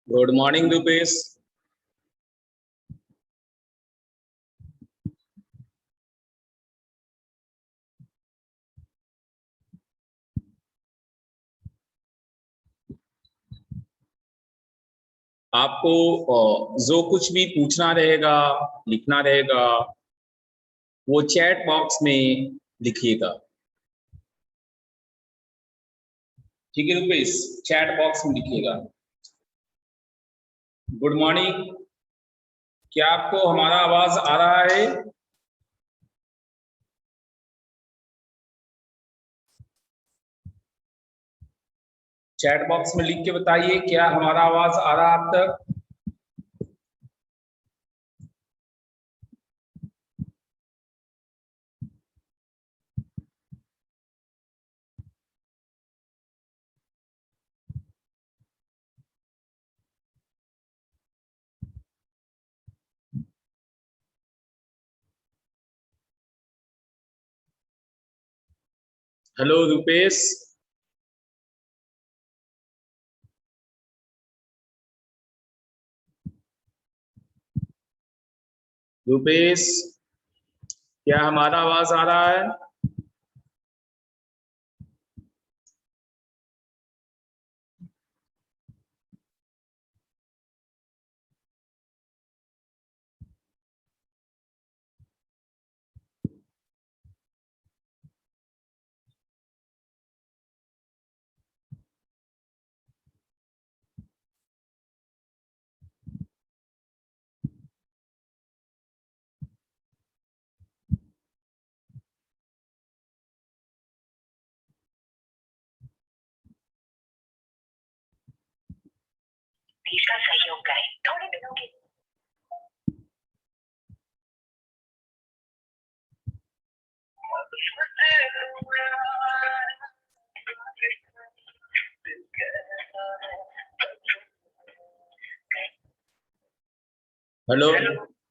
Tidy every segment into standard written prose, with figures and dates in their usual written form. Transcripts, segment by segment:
Good morning Rupesh. आपको जो कुछ भी पूछना रहेगा, लिखना रहेगा, वो चैट बॉक्स में लिखिएगा। ठीक है रूपेश, चैट बॉक्स में लिखिएगा। Good morning. क्या आपको हमारा आवाज आ रहा है? चैट बॉक्स में लिख के बताइए, क्या हमारा आवाज आ रहा है आप तक? हेलो रूपेश। रूपेश, क्या हमारा आवाज आ रहा है? इसका सहयोग करें। थोड़े दिनों के hello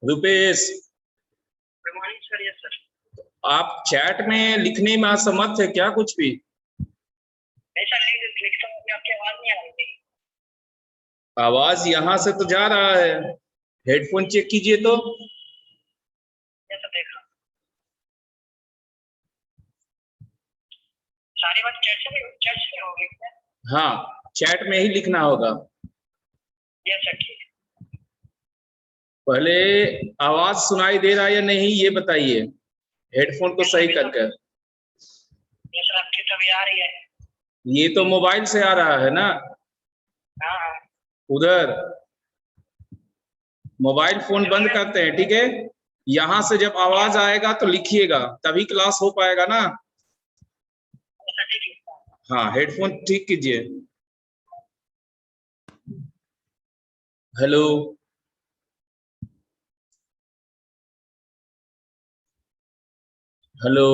Rupesh, sir. Yes sir. आप चैट में लिखने में असमर्थ है क्या कुछ भी? ऐसा लिखता हूँ, आपकी आवाज नहीं आ रही थी। आवाज यहाँ से तो जा रहा है, हेडफोन चेक कीजिए तो। ऐसा देखा सारी बात चर्च में होगी। हाँ, चैट में ही लिखना होगा। यस सर, ठीक है। पहले आवाज सुनाई दे रहा है या नहीं ये बताइए, हेडफोन को सही कर कर। यस सर, आपकी तभी आ रही है। ये तो मोबाइल से आ रहा है ना, हाँ हाँ। उधर। मोबाइल फोन बंद करते हैं, ठीक है? यहाँ से जब आवाज आएगा तो लिखिएगा, तभी क्लास हो पाएगा ना। ऐसा ठीक है। हाँ, हेडफोन ठीक कीजिए। हेलो हेलो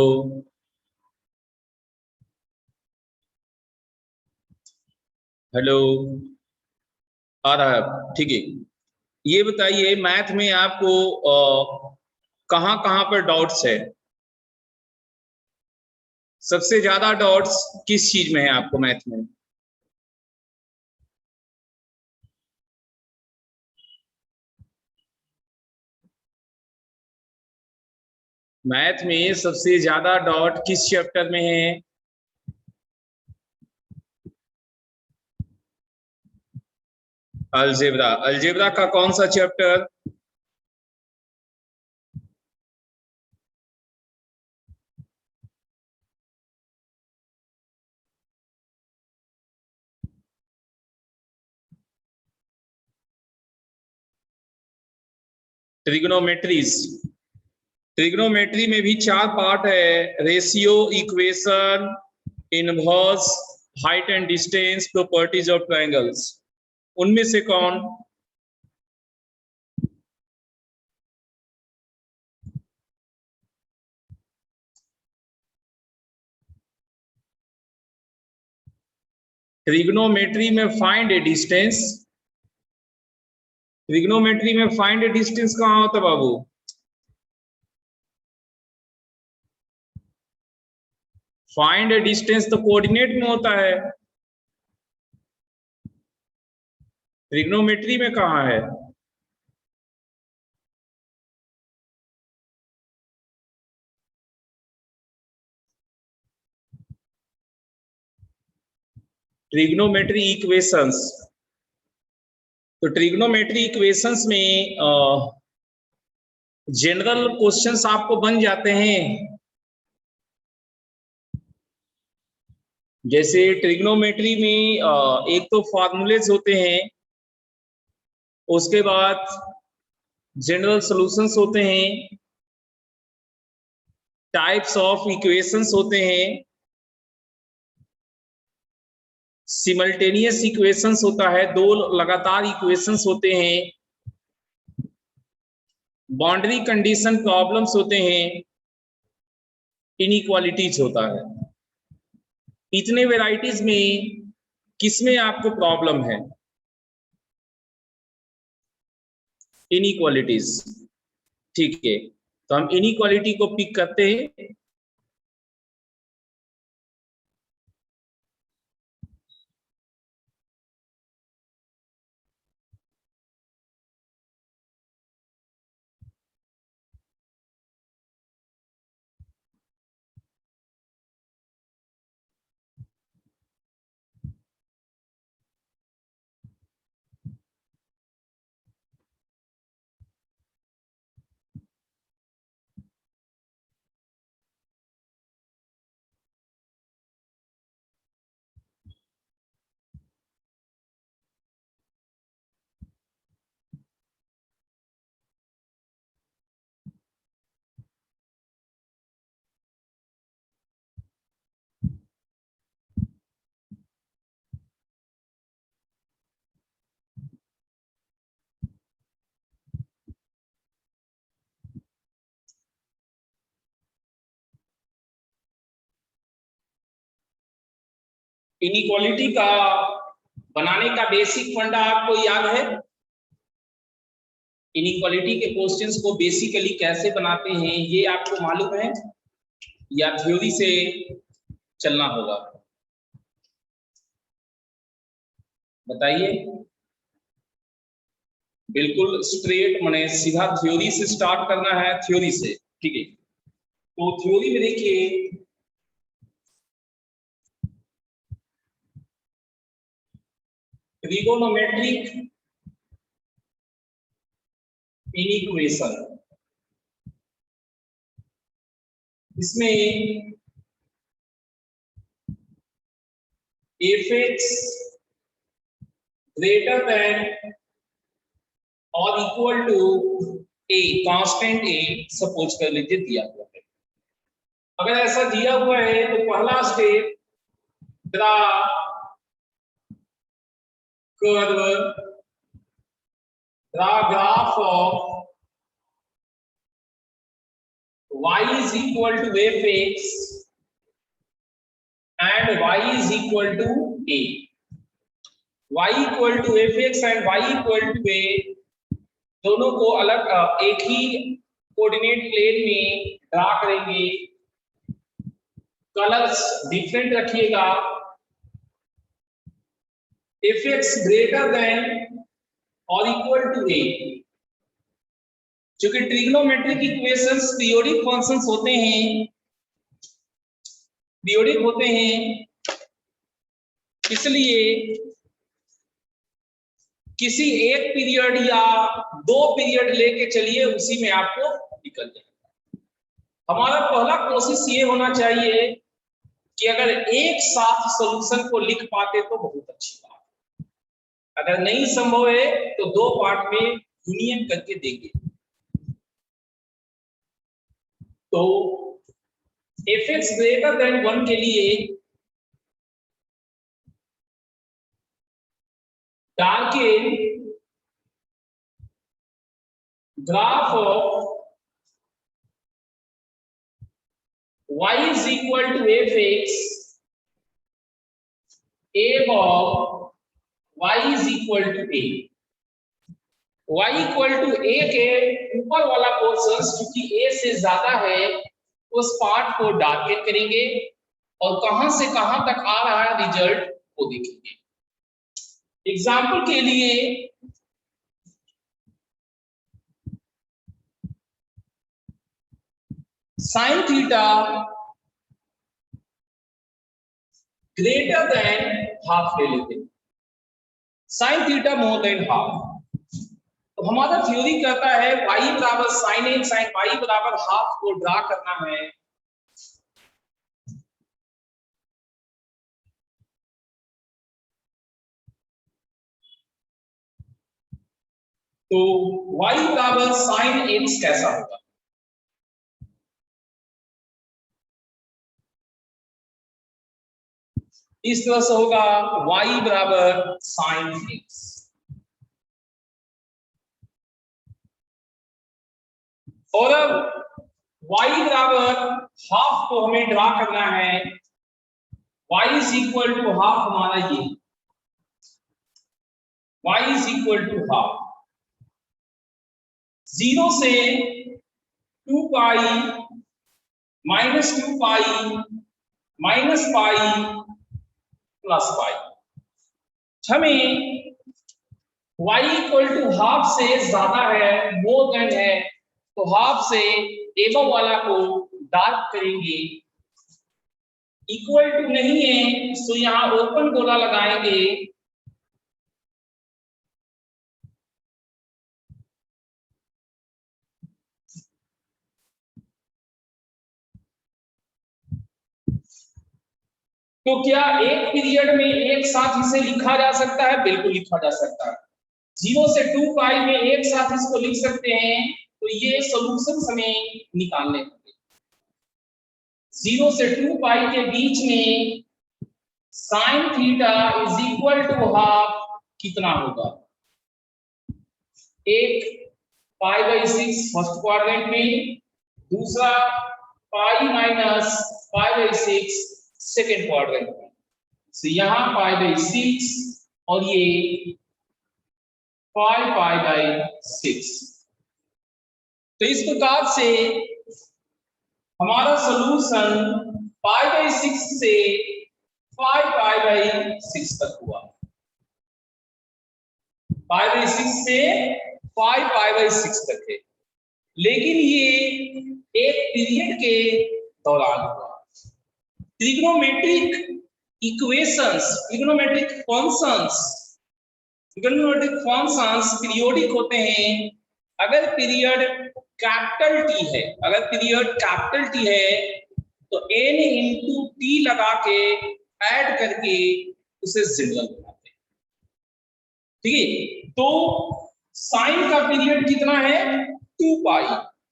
हेलो, आ रहा है, ठीक है। ये बताइए, मैथ में आपको कहाँ कहाँ पर डाउट्स है? सबसे ज्यादा डाउट्स किस चीज में है आपको मैथ में? मैथ में सबसे ज्यादा डाउट किस चैप्टर में है? अलजेब्रा। अलजेब्रा का कौन सा चैप्टर? ट्रिग्नोमेट्रीज। ट्रिग्नोमेट्री में भी 4 पार्ट है: ratio, equation, inverse, height and distance, properties of triangles. उनमें से कौन? ट्रिग्नोमेट्री में फाइंड ए डिस्टेंस। ट्रिग्नोमेट्री में फाइंड ए डिस्टेंस कहाँ होता है बाबू? फाइंड ए डिस्टेंस तो कोऑर्डिनेट में होता है। ट्रिग्नोमेट्री में कहाँ है? Trigonometry equations. तो ट्रिग्नोमेट्री इक्वेशंस में जनरल क्वेश्चंस आपको बन जाते हैं, जैसे ट्रिग्नोमेट्री में एक तो फॉर्मूलेज होते हैं, उसके बाद जनरल सॉल्यूशंस होते हैं, टाइप्स ऑफ इक्वेशंस होते हैं, सिमल्टेनियस इक्वेशंस होता है, दो लगातार इक्वेशंस होते हैं, बाउंड्री कंडीशन प्रॉब्लम्स होते हैं, इनइक्वालिटीज होता है। इतने वेराइटीज में किसमें आपको प्रॉब्लम है? इनइक्वालिटीज। ठीक है, तो हम इनइक्वालिटी को पिक करते हैं। इनइक्वालिटी का बनाने का बेसिक फंडा आपको याद है? इनइक्वालिटी के क्वेश्चंस को बेसिकली कैसे बनाते हैं ये आपको मालूम है, या थ्योरी से चलना होगा? बताइए। बिल्कुल स्ट्रेट, माने सीधा थ्योरी से स्टार्ट करना है, थ्योरी से। ठीक है, तो थ्योरी में देखिए, ट्रिगोनोमेट्रिक इनइक्वेशन, इसमें f(x) ग्रेटर देन और equal to a, constant a suppose कर लीजिए दिया हुआ है। अगर ऐसा दिया हुआ है तो पहला step, draw curve, draw graph of y is equal to f(x) and y is equal to a। y equal to f(x) and y equal to a दोनों को अलग एक ही कोऑर्डिनेट प्लेन में ड्रा करेंगे। कलर्स डिफरेंट रखिएगा। f(x) greater than और equal to a, क्योंकि trigonometric equations periodic functions होते हैं, पीरियोडिक होते हैं, इसलिए किसी एक पीरियड या दो पीरियड लेके चलिए, उसी में आपको निकल जाएगा। हमारा पहला कोशिश ये होना चाहिए कि अगर एक साथ सॉल्यूशन को लिख पाते तो बहुत अच्छी बात, अगर नहीं संभव है तो दो पार्ट में यूनियन करके देंगे। तो f(x) ग्रेटर देन 1 के लिए darken graph of y is equal to f(x), above y is equal to a। y equal to a के ऊपर वाला पोर्शन क्योंकि a से ज्यादा है, उस पार्ट को डार्केन करेंगे और कहां से कहां तक आ रहा है रिजल्ट को देखेंगे। एग्जाम्पल के लिए sign theta greater than half ले लेते हैं, sine theta more than half. तो हमारा थ्योरी कहता है y बराबर साइन ए साइन y बराबर हाफ को ड्रा करना है। तो y बराबर साइन x कैसा होगा? इस तरह से होगा y बराबर साइन x। और अब y बराबर हाफ को हमें ड्रा करना है। y is equal to half हमारा ये, y is equal to half 0 से 2 pi minus 2 pi minus pi plus pi. हमें y इक्वल टू हाफ से ज्यादा है, मोर देन है, तो हाफ से एबव वाला को डार्क करेंगे। इक्वल टू नहीं है तो यहां ओपन गोला लगाएंगे। तो क्या एक पीरियड में एक साथ इसे लिखा जा सकता है? बिल्कुल लिखा जा सकता है। 0 से 2 पाई में एक साथ इसको लिख सकते हैं। तो ये सॉल्यूशन हमें निकालने होंगे। 0 से 2 पाई के बीच में sine theta is equal to half कितना होगा? एक पाई बाई 6 फर्स्ट क्वाड्रेंट में, दूसरा पाई minus pi by 6 second quadrant में। तो यहां पाई बाई 6 और ये 5 पाई बाई 6। तो इस प्रकार से हमारा सॉल्यूशन पाई बाई 6 से 5 पाई बाई 6 तक हुआ। पाई बाई 6 से 5 पाई बाई 6 तक है, लेकिन ये एक पीरियड के दौरान हुआ। Trigonometric equations, trigonometric functions periodic होते हैं अगर पीरियड कैपिटल टी है। अगर पीरियड कैपिटल टी है तो n इंटू टी लगा के ऐड करके उसे जनरल बनाते हैं। ठीक है, तो साइन का पीरियड कितना है? 2 पाई,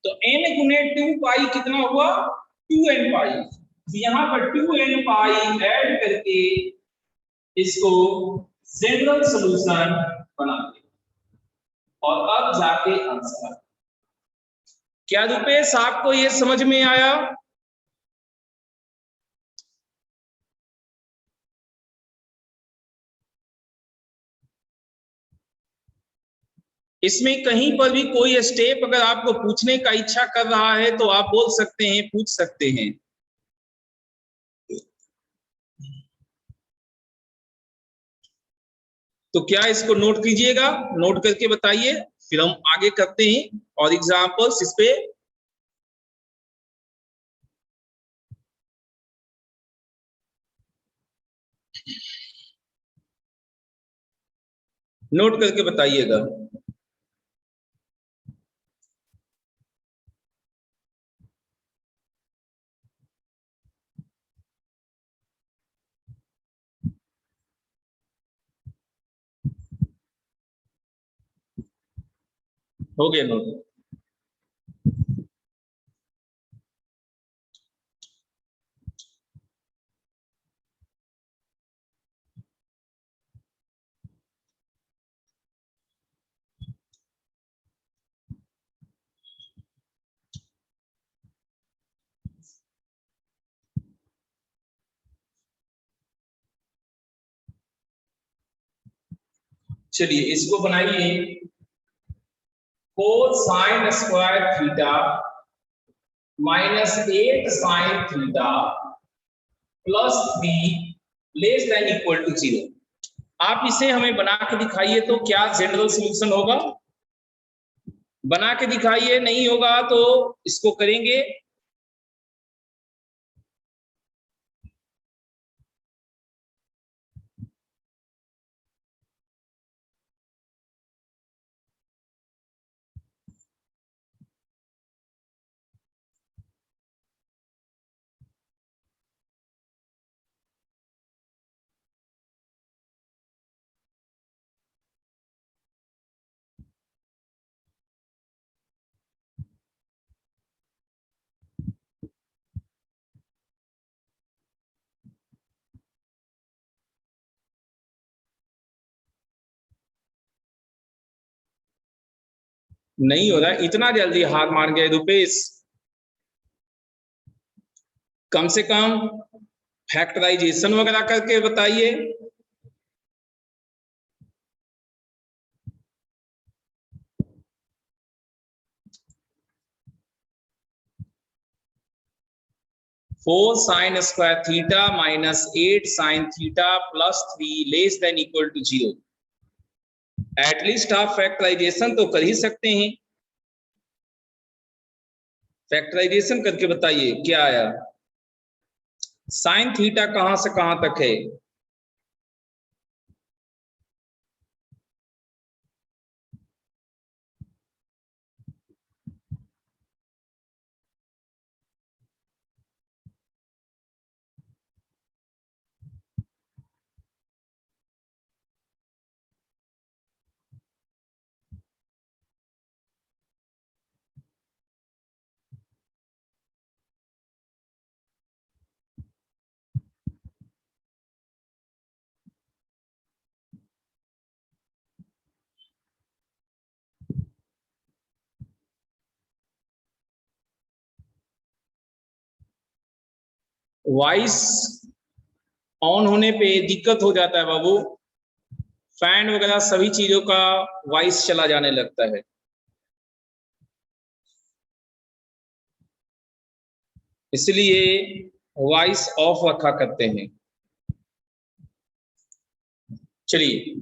तो n गुने 2 पाई कितना हुआ? 2n पाई। तो यहाँ पर 2n पाई ऐड करके इसको जनरल सॉल्यूशन बनाते हैं। और अब जाके आंसर। क्या रुपेश आपको ये समझ में आया? इसमें कहीं पर भी कोई स्टेप अगर आपको पूछने का इच्छा कर रहा है तो आप बोल सकते हैं, पूछ सकते हैं। तो क्या इसको नोट कीजिएगा, नोट करके बताइए, फिर हम आगे करते हैं और एग्जांपल्स इस पे। नोट करके बताइएगा। हो गया नोट? चलिए इसको बनाइए। 4 sine square theta minus 8 sine theta plus 3 less than equal to 0। आप इसे हमें बना के दिखाइए तो क्या जनरल सॉल्यूशन होगा? बना के दिखाइए, नहीं होगा तो इसको करेंगे। नहीं हो रहा है, इतना जल्दी हार मान गए रुपेश? कम से कम फैक्टराइजेशन वगैरह करके बताइए। Four sine square theta minus 8 sine theta plus 3 less than equal to 0। At least आप फैक्टराइजेशन तो कर ही सकते हैं। फैक्टराइजेशन करके बताइए क्या आया। साइन थीटा कहां से कहां तक है? वॉइस ऑन होने पे दिक्कत हो जाता है बाबू। फैन वगैरह सभी चीजों का वॉइस चला जाने लगता है। इसलिए वॉइस ऑफ रखा करते हैं। चलिए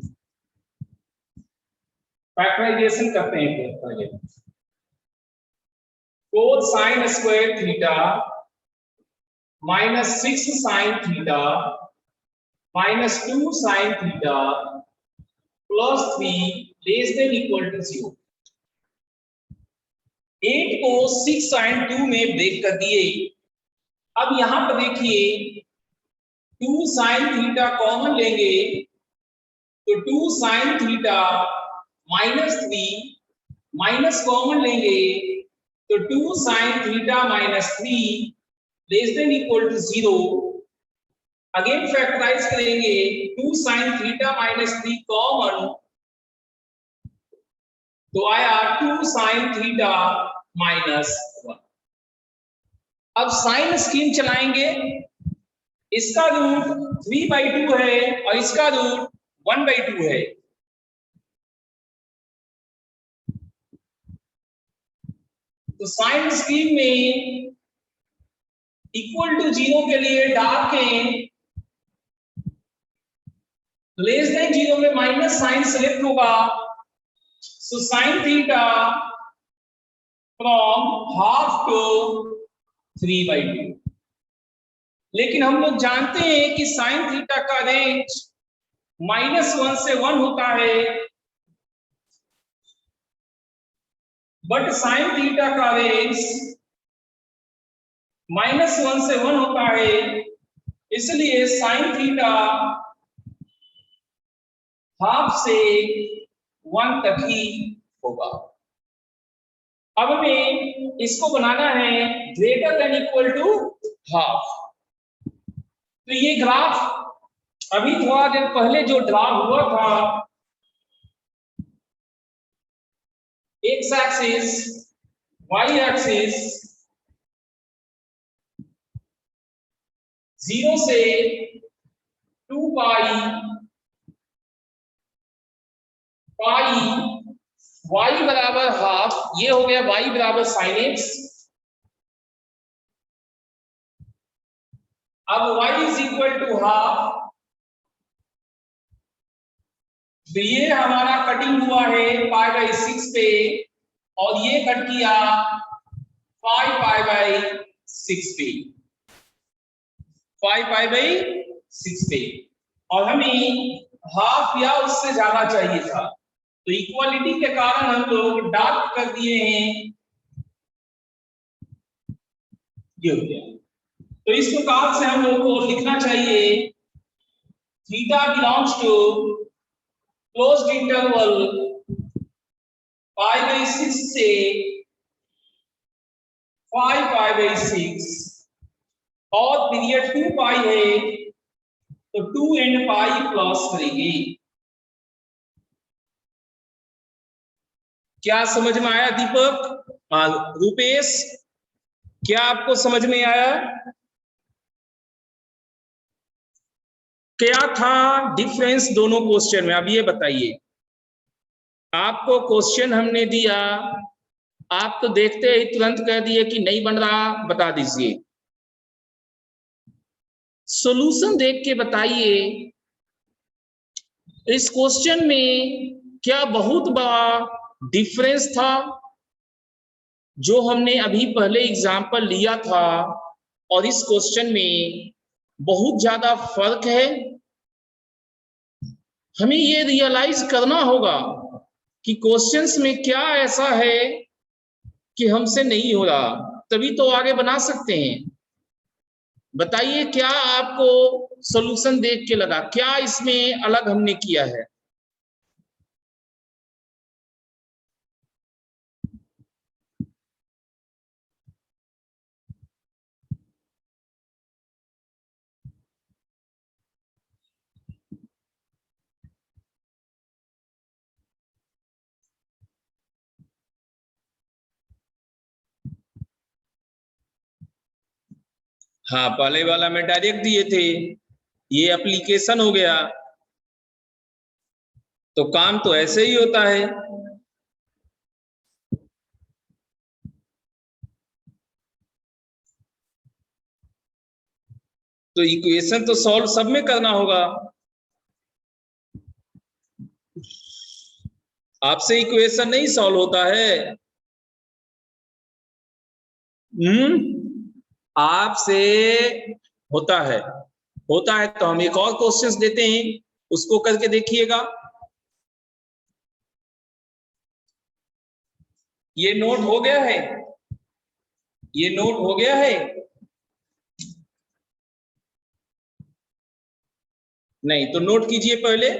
फैक्टराइजेशन करते हैं फिर पहले। 4 sine square theta minus 6 sine theta minus 2 sine theta plus 3 less than equal to 0। 8 को 6 साइन 2 में ब्रेक कर दिए। अब यहां पर देखिए 2 साइन थीटा कॉमन लेंगे तो 2 sine theta minus 3 minus common लेंगे तो 2 sine theta minus 3 less than equal to 0। Again factorize करेंगे 2 साइन थीटा माइनस 3 कॉमन तो आया 2 साइन थीटा माइनस 1। अब साइन स्कीम चलाएंगे। इसका रूट 3/2 है और इसका रूट 1/2 है। तो साइन स्कीम में इक्वल टू 0 के लिए डालें, लेस देन 0 में माइनस साइन सेलेक्ट होगा। So sine theta from half to 3/2। लेकिन हम लोग जानते हैं कि साइन थीटा का रेंज -1 से 1 होता है, बट साइन थीटा का रेंज -1 से 1 होता है, इसलिए साइन थीटा हाफ से 1 तक ही होगा। अब हमें इसको बनाना है greater than equal to half. तो ये ग्राफ अभी थोड़ा देर पहले जो ड्रा हुआ था, एक्स एक्सिस वाई एक्सिस 0 से 2 पाई वाई बराबर हाफ, ये हो गया वाई बराबर साइन एक्स। अब y is equal to half तो ये हमारा कटिंग हुआ है π/6 पे और ये कट किया 5π/6 पे, 5π/6 पे, और हमें हाफ या उससे ज्यादा चाहिए था, तो इक्वालिटी के कारण हम लोग डार्क कर दिए हैं, ये हो गया। तो इस प्रकार से हम लोग को लिखना चाहिए theta belongs to closed interval π/6 से 5π/6 और पीरियड 2π है तो 2 एंड पाई प्लस करेंगे। क्या समझ में आया दीपक? रूपेश, क्या आपको समझ में आया? क्या था डिफरेंस दोनों क्वेश्चन में, अब ये बताइए। आपको क्वेश्चन हमने दिया, आप तो देखते ही तुरंत कह दिए कि नहीं बन रहा, बता दीजिए। सॉल्यूशन देख के बताइए इस क्वेश्चन में क्या बहुत बड़ा डिफरेंस था जो हमने अभी पहले एग्जाम्पल लिया था और इस क्वेश्चन में बहुत ज्यादा फर्क है। हमें ये रियलाइज करना होगा कि क्वेश्चंस में क्या ऐसा है कि हमसे नहीं हो रहा, तभी तो आगे बना सकते हैं। बताइए क्या आपको सॉल्यूशन देख के लगा, क्या इसमें अलग हमने किया है? हाँ, पहले वाला में डायरेक्ट दिए थे, ये एप्लीकेशन हो गया, तो काम तो ऐसे ही होता है। तो इक्वेशन तो सॉल्व सब में करना होगा। आपसे इक्वेशन नहीं सॉल्व होता है। आपसे होता है, होता है तो हम एक और क्वेश्चन देते हैं, उसको करके देखिएगा। ये नोट हो गया है, ये नोट हो गया है? नहीं तो नोट कीजिए पहले।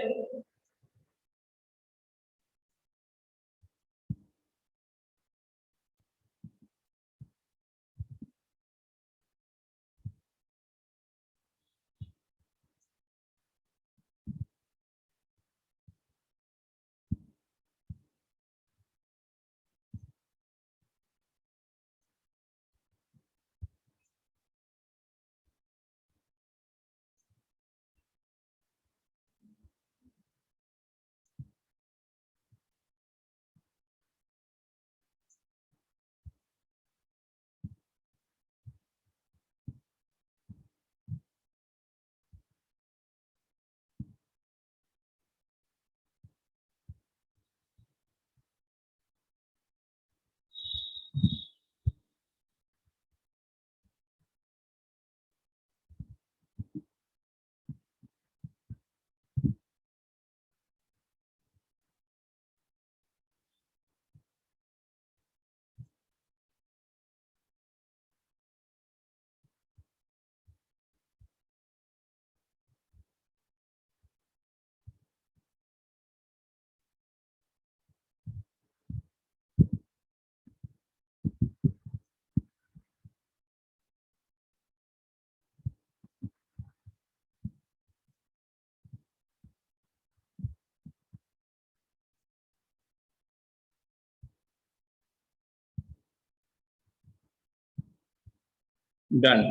डन,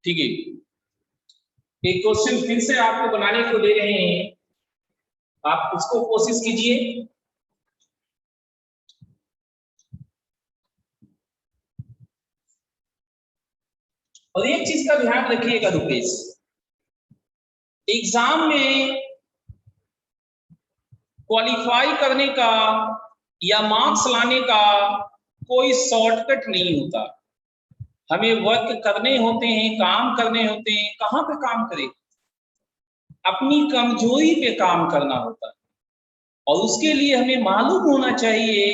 ठीक है। एक क्वेश्चन फिर से आपको बनाने को दे रहे हैं, आप उसको कोशिश कीजिए। और एक चीज का ध्यान रखिएगा रुपेश, एग्जाम में क्वालिफाई करने का या मार्क्स लाने का कोई शॉर्टकट नहीं होता। हमें वर्क करने होते हैं, काम करने होते हैं। कहाँ पे काम करें? अपनी कमजोरी पे काम करना होता है, और उसके लिए हमें मालूम होना चाहिए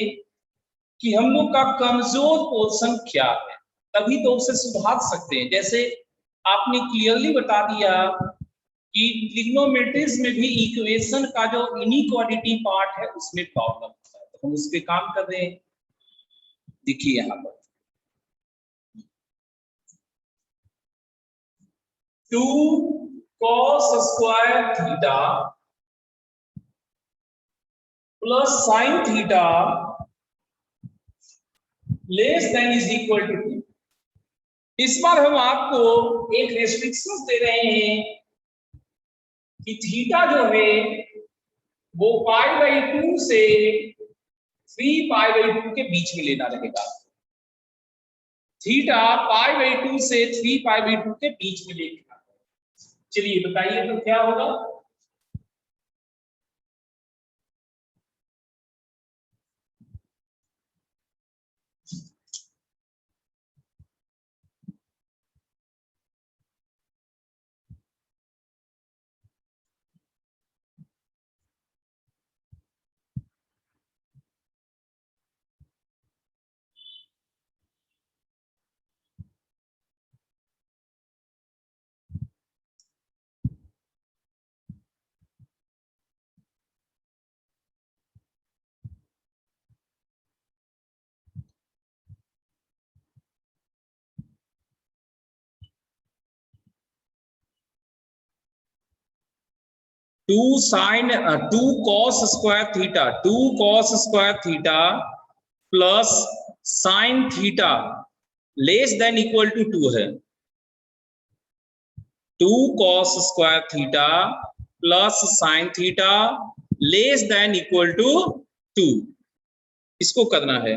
कि हम लोग का कमजोर पोर्शन क्या है, तभी तो उसे सुधार सकते हैं। जैसे आपने क्लियरली बता दिया कि ट्रिग्नोमेट्रीज में भी इक्वेशन का जो इनइक्वालिटी पार्ट है उसमें प्रॉब्लम होता है, तो हम उस पर काम कर रहे हैं। देखिए यहाँ पर 2 cos square theta plus sine theta less than is equal to 2। इस बार हम आपको एक रेस्ट्रिक्शन दे रहे हैं कि थीटा जो है वो π/2 से 3π/2 के बीच में लेना रहेगा। थीटा π/2 से 3π/2 के बीच में लेना। चलिए बताइए तो क्या होगा? Two cos square theta plus sine theta less than equal to 2 है। 2 cos square theta plus sine theta less than equal to 2, इसको करना है।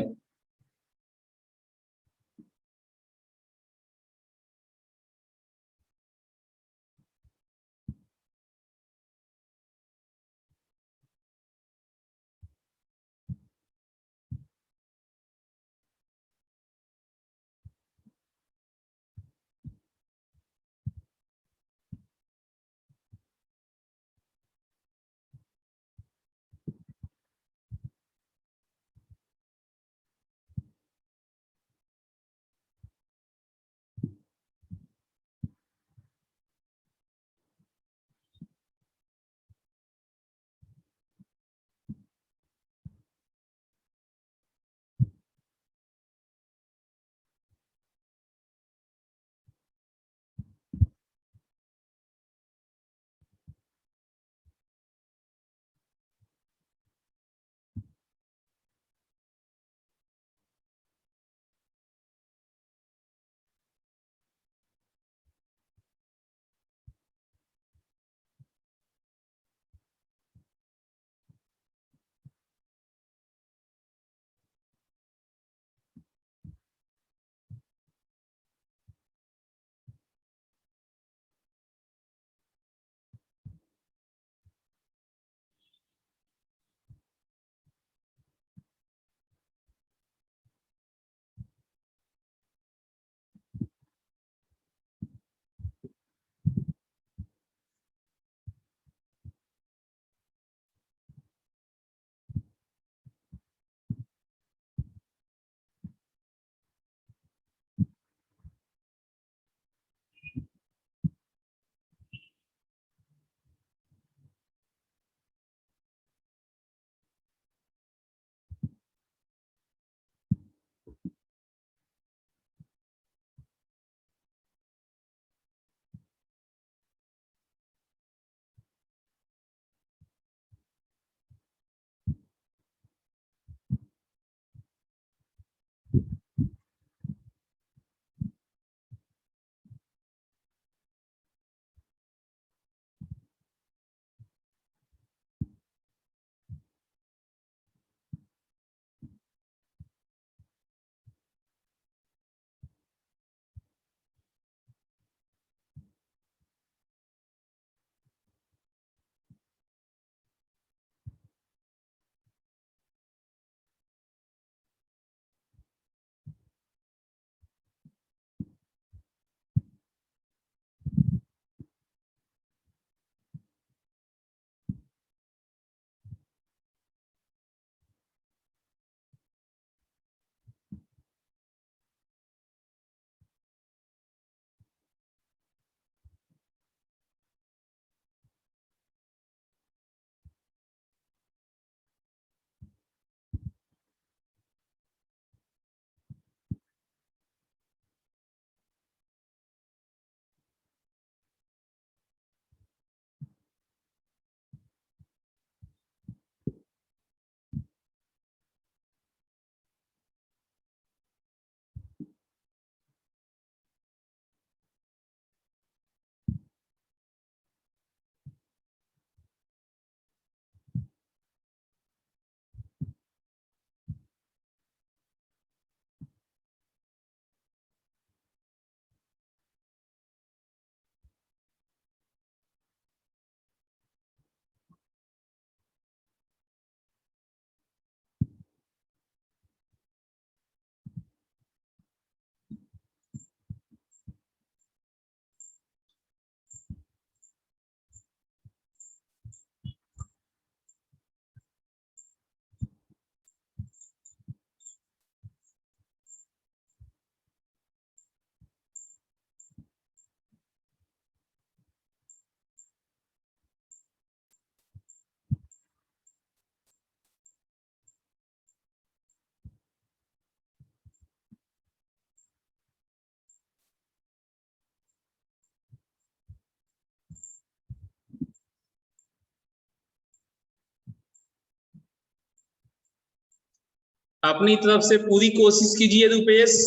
अपनी तरफ से पूरी कोशिश कीजिए रुपेश।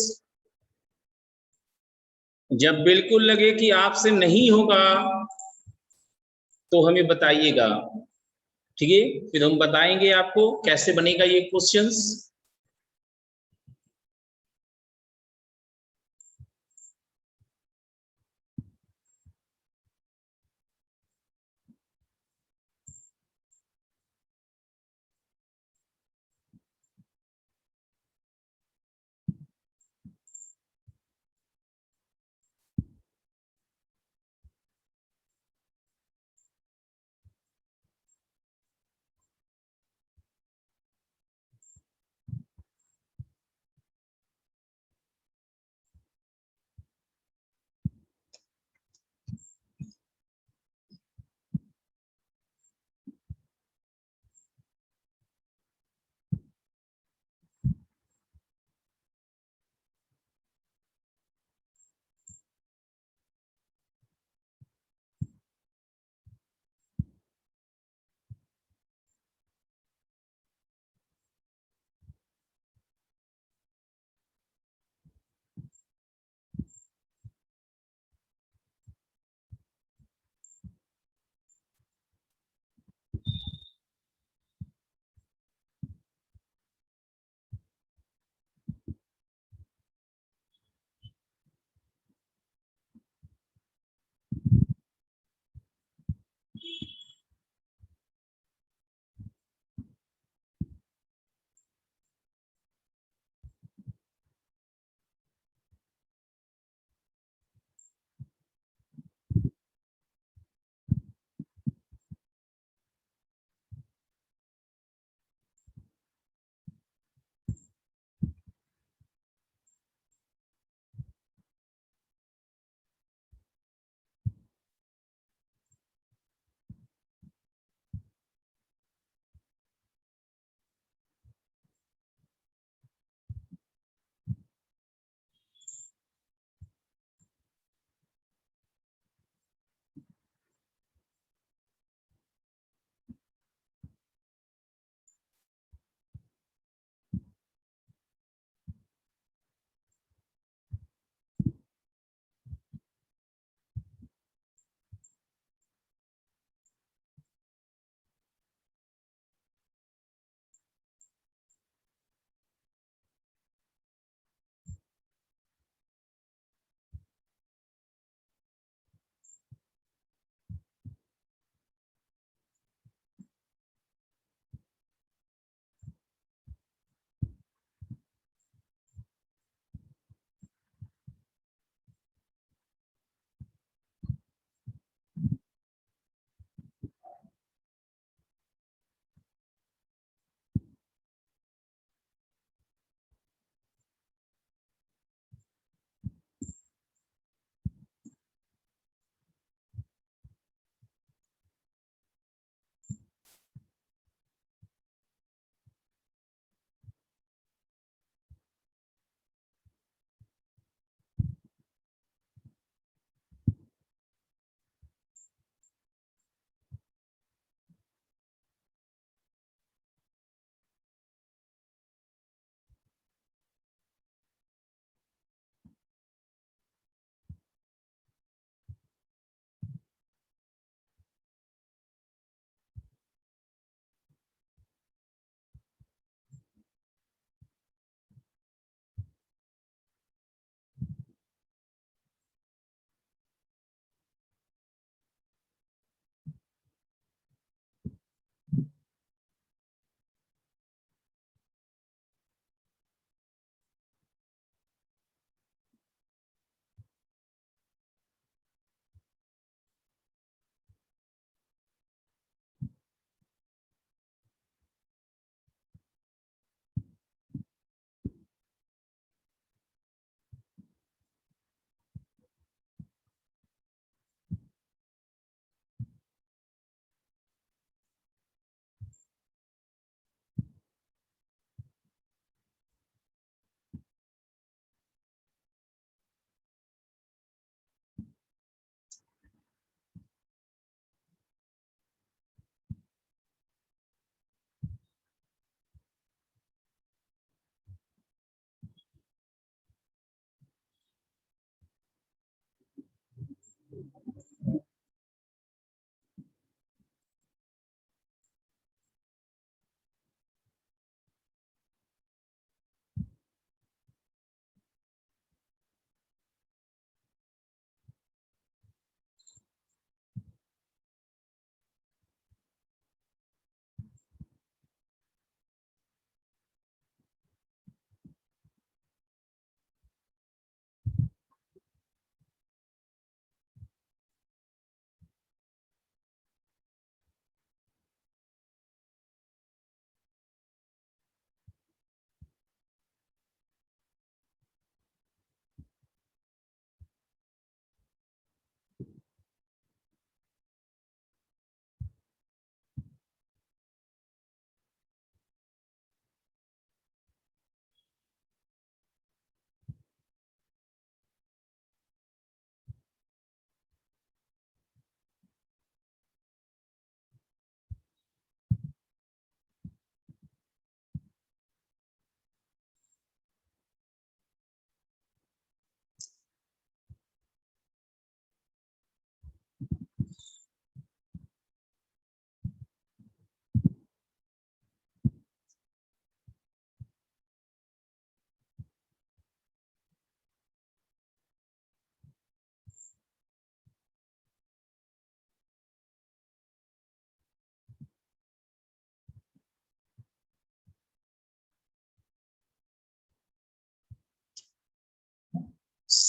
जब बिल्कुल लगे कि आपसे नहीं होगा तो हमें बताइएगा, ठीक है? फिर हम बताएंगे आपको कैसे बनेगा ये questions.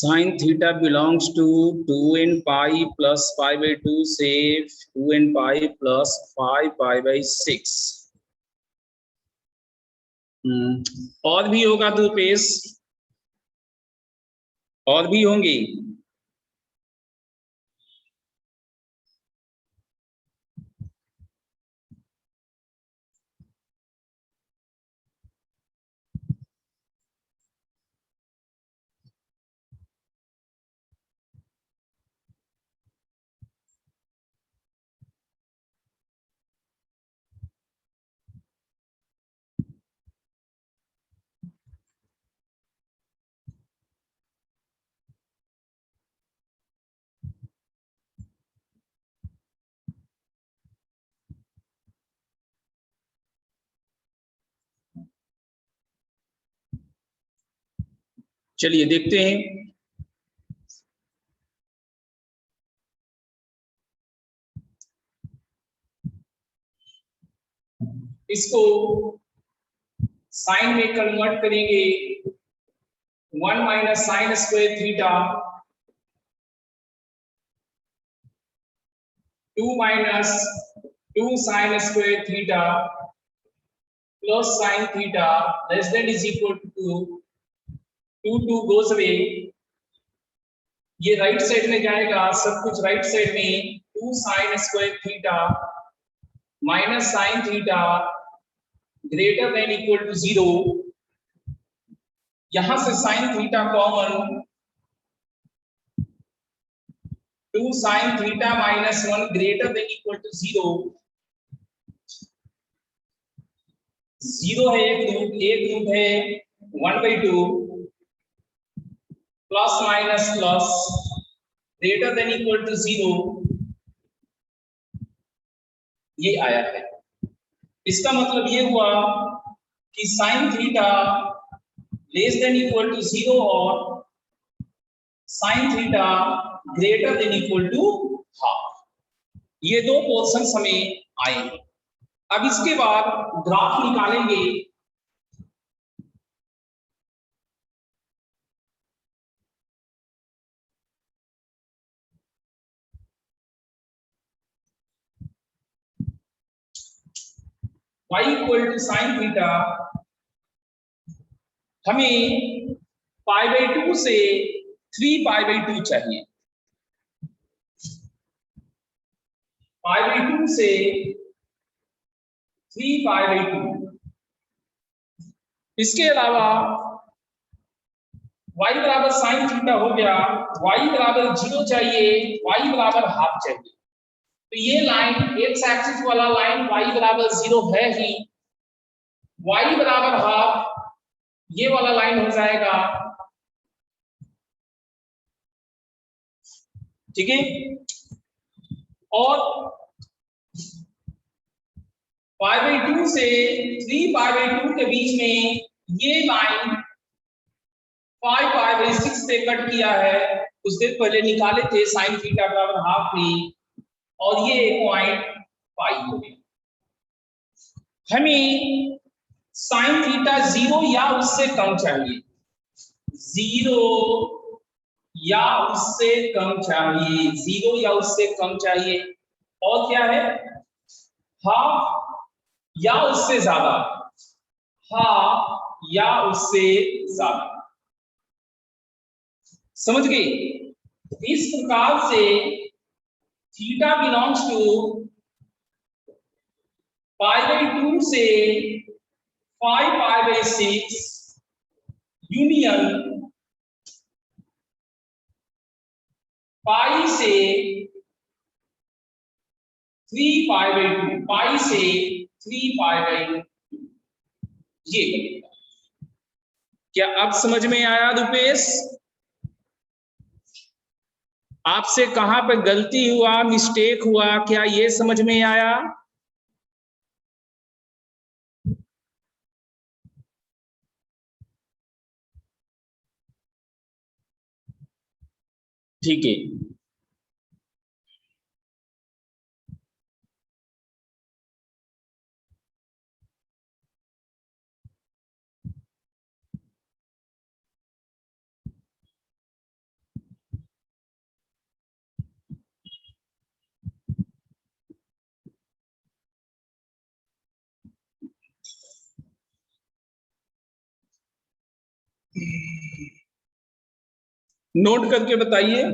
Sin theta belongs to 2n pi plus pi by 2 से 2n pi plus 5 pi by 6। और भी होगा तो पेश, और भी होंगे। चलिए देखते हैं। इसको साइन में कन्वर्ट करेंगे। 1 minus sine square theta 2 minus 2 sine square theta plus sine theta less than is equal to 2 goes away. ये राइट साइड में जाएगा, सब कुछ राइट साइड में। 2 sine square theta minus sine theta greater than equal to 0। यहां से sine theta common, 2 sine theta minus 1 greater than equal to 0। 0 है एक रूट है 1/2 plus minus plus greater than equal to 0, ये आया है। इसका मतलब ये हुआ कि sine theta less than equal to 0 और sine theta greater than equal to half, ये दो पोर्शन हमें आए। अब इसके बाद ग्राफ निकालेंगे। y equal to sine theta, हमें पाई बाई 2 से 3 पाई बाई 2 चाहिए। पाई बाई 2 से 3 पाई बाई 2। इसके अलावा y बराबर साइन थीटा हो गया, y बराबर 0 चाहिए, y बराबर हाफ चाहिए। तो ये लाइन एक्स एक्सिस वाला लाइन y बराबर 0 है ही, y बराबर हाफ ये वाला लाइन हो जाएगा। ठीक है, और पाई बाई 2 से 3 पाई बाई 2 के बीच में ये लाइन 5 पाई बाई 6 से कट किया है। कुछ देर पहले निकाले थे साइन थीटा बराबर हाफ भी, और ये पॉइंट पाई हो गया। हमें साइन थीटा 0 या उससे कम चाहिए, 0 या उससे कम चाहिए, 0 या उससे कम चाहिए। और क्या है, हाफ या उससे ज्यादा, हाफ या उससे ज्यादा। समझ गए? इस प्रकार से theta belongs to pi by 2 से 5 पाई बाई 6 यूनियन पाई से 3 पाई बाई 2, पाई से 3 पाई बाई 2, ये बनेगा। क्या अब समझ में आया रुपेश? आपसे कहां पे गलती हुआ, मिस्टेक हुआ, क्या ये समझ में आया? ठीक है, नोट करके बताइए।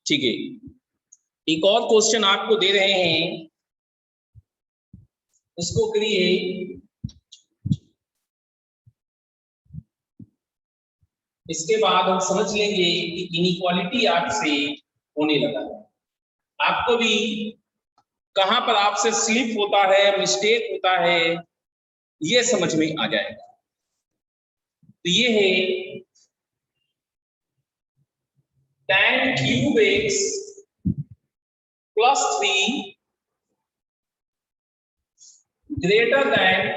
ठीक है, एक और क्वेश्चन आपको दे रहे हैं, उसको करिए। इसके बाद हम समझ लेंगे कि इनइक्वालिटी आपसे होने लगा है। आपको भी कहां पर आपसे स्लिप होता है, मिस्टेक होता है, ये समझ में आ जाएगा। तो ये है tan cube x plus 3 greater then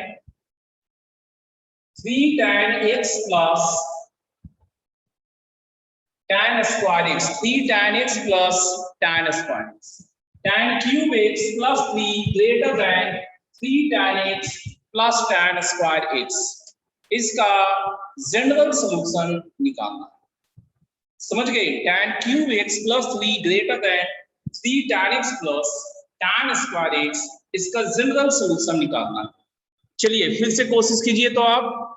3 tan x plus tan square x, 3 tan x plus tan square x, tan cube x plus 3 greater than 3 tan x plus tan square x, इसका जनरल सॉल्यूशन निकालना। समझ गए? tan cube x plus 3 greater than 3 tan x plus tan square x, इसका general solution निकालना। चलिए फिर से कोशिश कीजिए तो आप।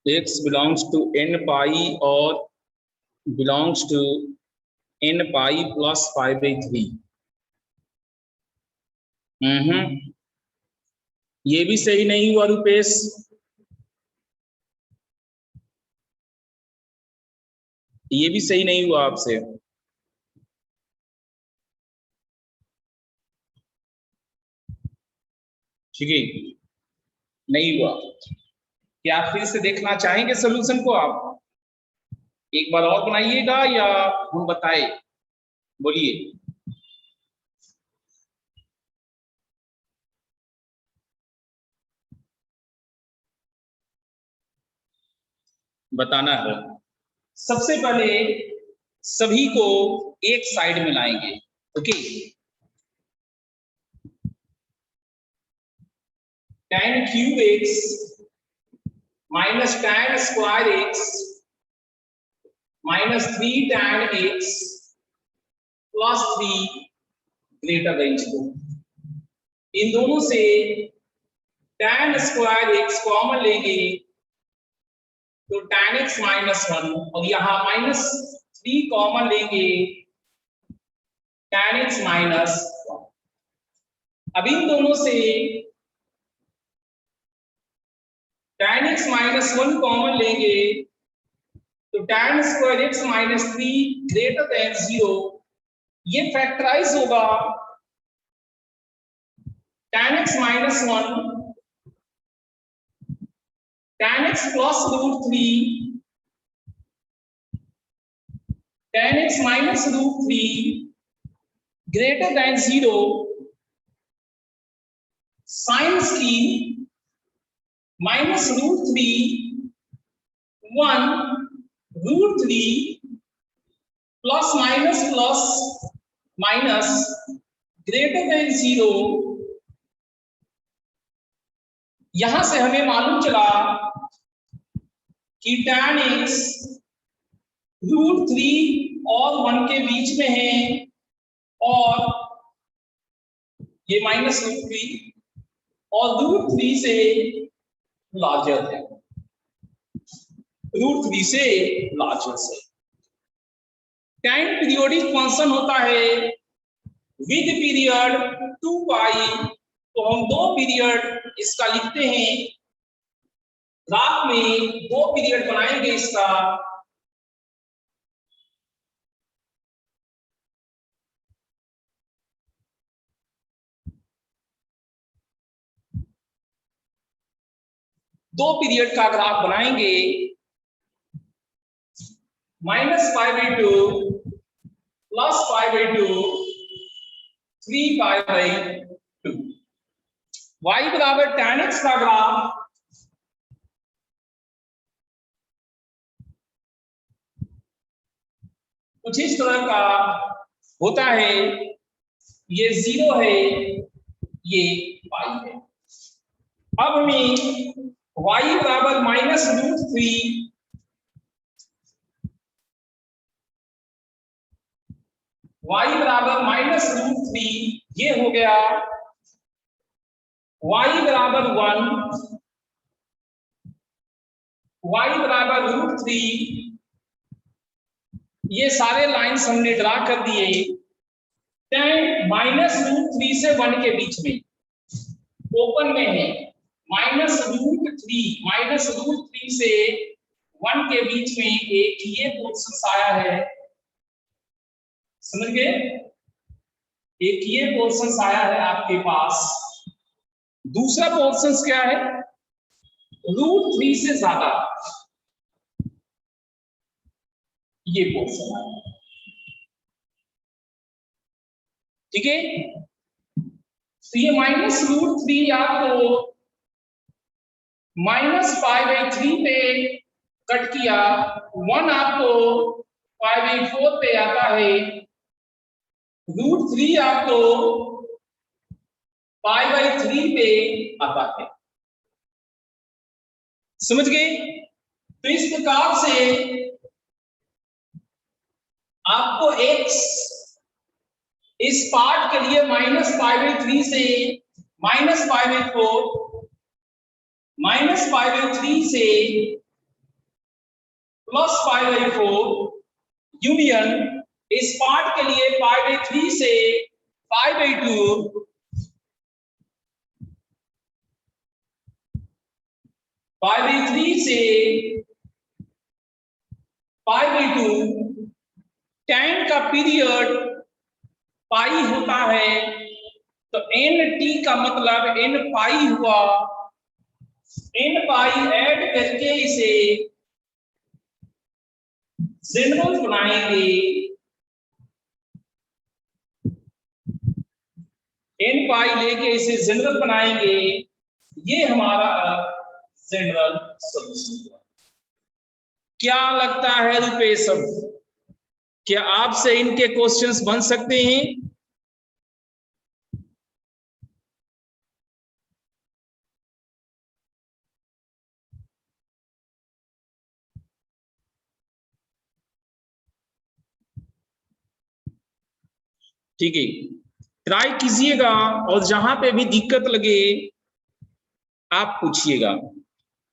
x belongs to n pi और belongs to n pi plus pi by 3। ये भी सही नहीं हुआ रुपेश, ये भी सही नहीं हुआ आपसे। ठीक है, नहीं हुआ। क्या फिर से देखना चाहेंगे सॉल्यूशन को? आप एक बार और बनाइएगा या हम बताए? बोलिए। बताना है। सबसे पहले सभी को एक साइड में लाएंगे। Okay, tan cube x minus tan square x minus 3 tan x plus 3 greater than 0। इन दोनों से tan स्क्वायर एक्स कॉमन लेंगे तो tan x माइनस 1, और यहां माइनस 3 कॉमन लेंगे tan x माइनस 1। अब इन दोनों से tan x माइनस 1 कॉमन लेंगे तो tan square x minus 3 greater than 0। ये फैक्टराइज होगा tan x minus 1 tan x plus root 3 tan x minus root 3 greater than 0 sine screen minus root 3 1 root 3 plus minus minus greater than 0। यहां से हमें मालूम चला कि tan x रूट 3 और 1 के बीच में है और ये माइनस रूट 3 और रूट 3 से लार्जर है, रूट 3 से लार्जर से। टाइम पीरियोडिक फंक्शन होता है विद पीरियड 2 पाई, तो हम 2 पीरियड इसका लिखते हैं। रात में 2 पीरियड बनाएंगे इसका। दो पीरियड का ग्राफ बनाएंगे, -π/2 +π/2 3π/2। y बराबर tan x का ग्राफ कुछ इस तरह का होता है। ये 0 है, ये पाई है। अब हमें y बराबर -√3 y बराबर -√3 ये हो गया। y बराबर 1, y बराबर √3, ये सारे लाइंस हमने ड्रा कर दिए। tan -√3 से 1 के बीच में ओपन में है, -√3 से 1 के बीच में एक ये पोर्शन आया है, समझ गए? एक ये पोर्शन आया है आपके पास। दूसरा पोर्शन क्या है? √3 से ज्यादा ये पोर्शन आया, ठीक है। तो ये -√3 आपको -π/3 पे कट किया, 1 आपको π/4 पे आता है, √3 आपको π/3 पे आता है। समझ गए? तो इस प्रकार से आपको x इस पार्ट के लिए -π/3 से -π/4, -π/3 से प्लस π/4 यूनियन इस पार्ट के लिए π/3 से π/2 π/3 से π/2 tan का पीरियड पाई होता है, तो nt का मतलब n पाई हुआ, n पाई ऐड करके इसे जनरल बनाएंगे, n पाई लेके इसे जनरल बनाएंगे, ये हमारा जनरल सॉल्यूशन। क्या लगता है रुपेश, क्या आपसे इनके क्वेश्चंस बन सकते हैं? ठीक है, ट्राई कीजिएगा और जहां पे भी दिक्कत लगे आप पूछिएगा।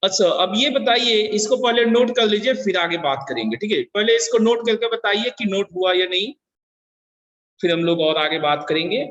अच्छा, अब ये बताइए, इसको पहले नोट कर लीजिए फिर आगे बात करेंगे। ठीक है, पहले इसको नोट करके बताइए कि नोट हुआ या नहीं, फिर हम लोग और आगे बात करेंगे।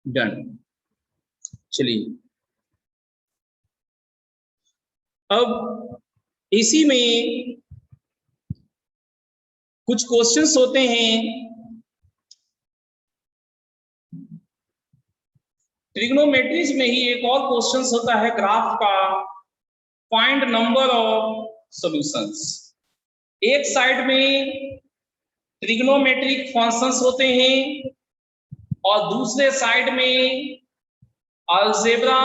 डन, चलिए अब इसी में कुछ क्वेश्चंस होते हैं। ट्रिग्नोमेट्रीज में ही एक और क्वेश्चंस होता है ग्राफ का, फाइंड नंबर ऑफ सॉल्यूशंस। एक साइड में ट्रिग्नोमेट्रिक फंक्शंस होते हैं और दूसरे साइड में अलजेब्रा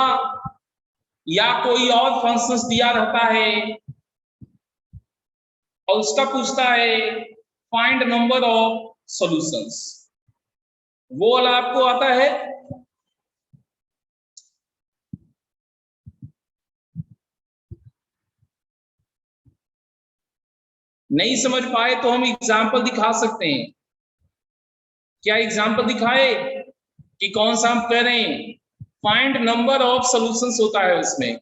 या कोई और फंक्शंस दिया रहता है और उसका पूछता है फाइंड नंबर ऑफ सॉल्यूशंस। वो वाला आपको आता है? नहीं समझ पाए तो हम एग्जाम्पल दिखा सकते हैं। क्या एग्जाम्पल दिखाए कि कौन सा हम कह रहे हैं? फाइंड नंबर ऑफ सॉल्यूशंस होता है उसमें।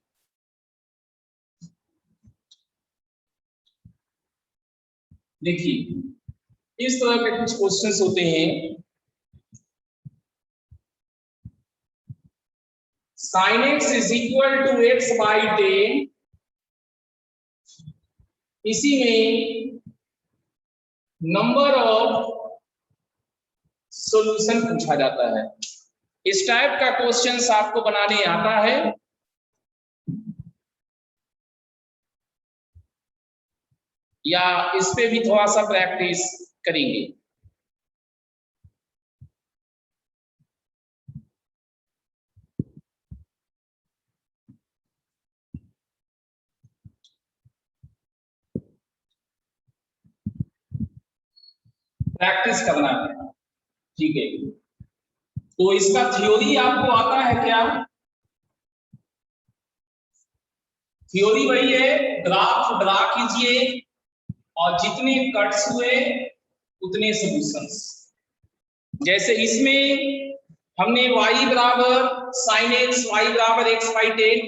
देखिए इस तरह के कुछ क्वेश्चंस होते हैं। sin x is equal to x by 10, इसी में नंबर ऑफ सॉल्यूशन पूछा जाता है। इस टाइप का क्वेश्चंस आपको बनाने आता है? या इस पे भी थोड़ा सा प्रैक्टिस करेंगे? प्रैक्टिस करना है, ठीक है। तो इसका थ्योरी आपको आता है क्या? थ्योरी वही है, ग्राफ ड्रा कीजिए और जितने कट्स हुए उतने सॉल्यूशंस। जैसे इसमें हमने y बराबर sin x, y बराबर x बाई 10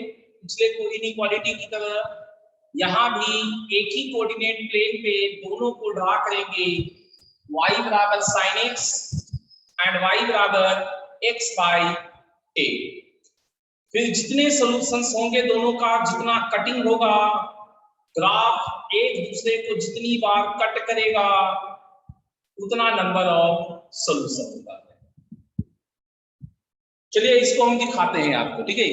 पिछले इनइक्वालिटी की तरह यहाँ भी एक ही कोऑर्डिनेट प्लेन पे दोनों को ड्रा करेंगे, y बराबर sin x एंड y बराबर x बाई 10। फिर जितने सॉल्यूशंस होंगे दोनों का, जितना कटिंग होगा, ग्राफ एक दूसरे को जितनी बार कट करेगा उतना नंबर ऑफ सॉल्यूशन होगा। चलिए इसको हम दिखाते हैं आपको, ठीक है।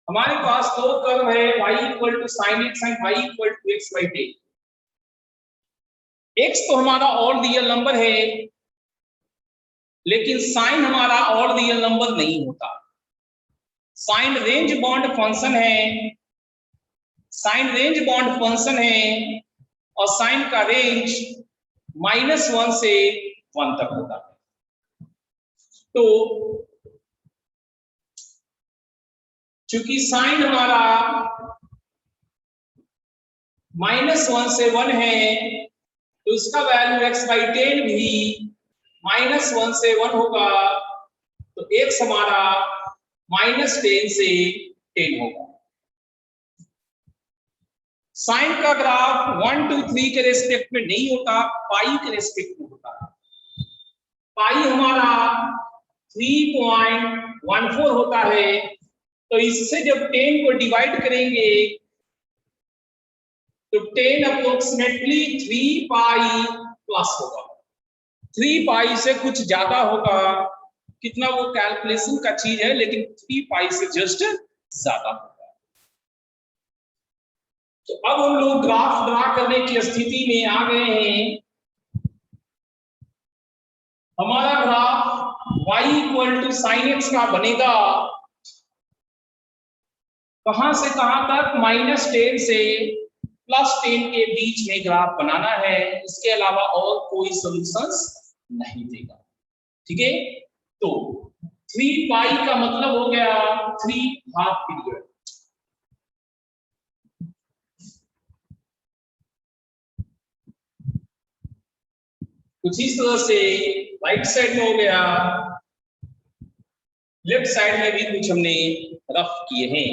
हमारे पास दो कर्व है, y equal to sine x and y equal to x by 10। x तो हमारा ऑड रियल नंबर है, लेकिन साइन हमारा ऑड रियल नंबर नहीं होता। साइन रेंज बाउंड फंक्शन है, साइन रेंज बाउंड फंक्शन है, और साइन का रेंज -1 से 1 तक होता है। तो चूंकि साइन हमारा -1 से 1 है, तो इसका वैल्यू x बाई 10 भी -1 से 1 होगा, तो x हमारा -10 से 10 होगा। साइन का ग्राफ 1 2 3 के रेस्पेक्ट में नहीं होता, पाई के रेस्पेक्ट में होता है। पाई हमारा 3.14 होता है, तो इससे जब 10 को डिवाइड करेंगे तो 10 अप्रोक्सीमेटली 3 पाई प्लस होगा। 3 पाई से कुछ ज्यादा होगा, कितना वो कैलकुलेशन का चीज है, लेकिन 3 पाई से जस्ट ज्यादा होगा। तो अब हम लोग ग्राफ ड्रा करने की स्थिति में आ गए हैं। हमारा graph y equal to sine x का बनेगा, कहां से कहां तक, -10 से +10 के बीच में ग्राफ बनाना है, इसके अलावा और कोई सॉल्यूशंस नहीं देगा, ठीक है। तो 3 पाई का मतलब हो गया 3 हाफ पीरियड। कुछ इस तरह से राइट साइड में हो गया, लेफ्ट साइड में भी कुछ हमने रफ किए हैं।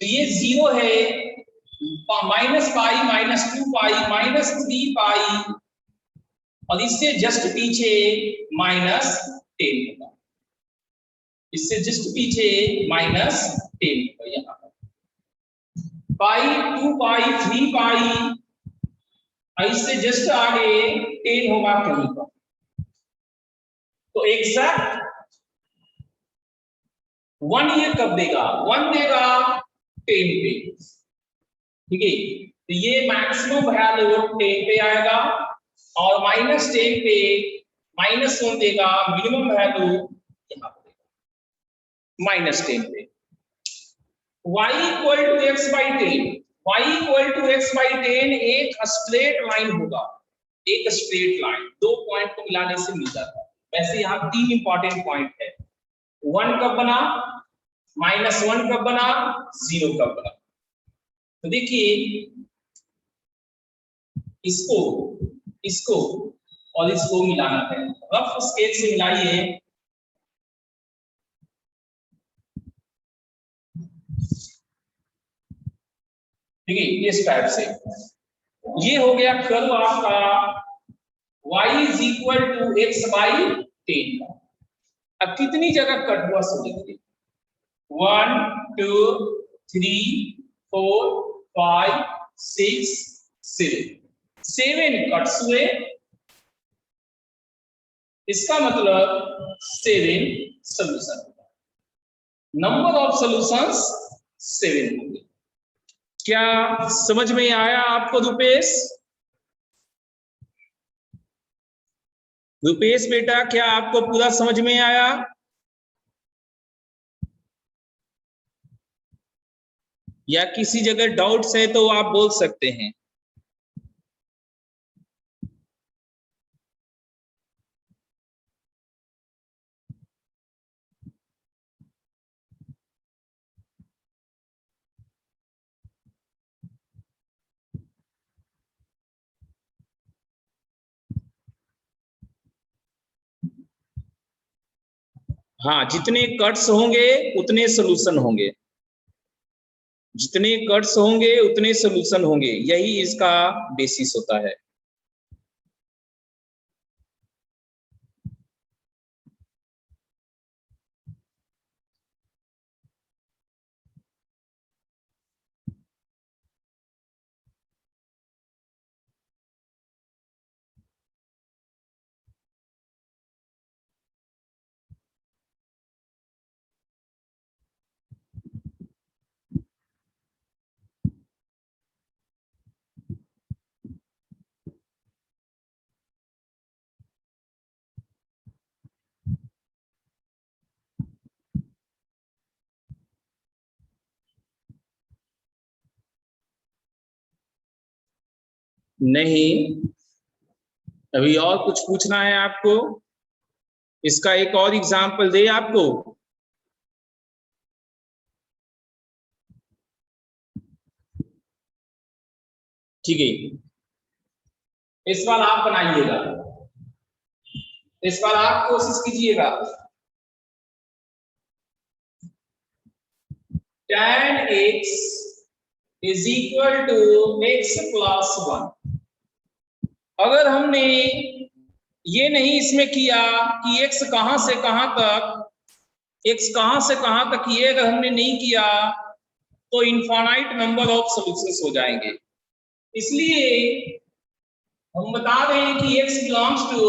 तो ये 0 है, -पाई, -2 पाई, -3 पाई, और इससे जस्ट पीछे -10 होगा, इससे जस्ट पीछे -10 होगा यहाँ पर। पाई, 2 पाई, 3 पाई, और इससे जस्ट आगे 10 होगा कहीं पर। तो एग्जैक्ट 1 ये कब देगा, 1 देगा 10 पे, ठीक है। तो ये मैक्सिमम वैल्यू 10 पे आएगा, और -10 पे -1 देगा, मिनिमम वैल्यू यहाँ पे देगा -10 पे। y equal to x by 10, y equal to x by 10 एक स्ट्रेट लाइन होगा, एक स्ट्रेट लाइन, दो पॉइंट को मिलाने से मिल जाता है। वैसे यहाँ 3 इंपॉर्टेंट पॉइंट है, 1 कब बना, -1 कब बना, 0 कब बना। तो देखिए इसको इसको और इसको मिलाना है, रफ स्केच से मिलाइए। ठीक है, इस टाइप से ये हो गया कर्व आपका y is equal to x by 10 का। अब कितनी जगह कट हुआ सो देखिए, 1 2 3 4 5 6 7 कट्स हुए, इसका मतलब 7 सॉल्यूशन, नंबर ऑफ सॉल्यूशंस 7 होंगे। क्या समझ में आया आपको रुपेश? रुपेश बेटा, क्या आपको पूरा समझ में आया? या किसी जगह डाउट्स है तो आप बोल सकते हैं। हाँ, जितने कट्स होंगे उतने सोल्यूशन होंगे, जितने कट्स होंगे उतने सोल्यूशन होंगे, यही इसका बेसिस होता है। नहीं, अभी और कुछ पूछना है आपको? इसका एक और एग्जाम्पल दे आपको? ठीक है, इस बार आप बनाइएगा, इस बार आप कोशिश कीजिएगा। tan x is equal to x plus 1। अगर हमने ये नहीं इसमें किया कि x कहां से कहां तक, x कहां से कहां तक, ये अगर हमने नहीं किया तो इनफाइनाइट नंबर ऑफ सॉल्यूशंस हो जाएंगे। इसलिए हम बता रहे हैं कि x बिलोंग्स टू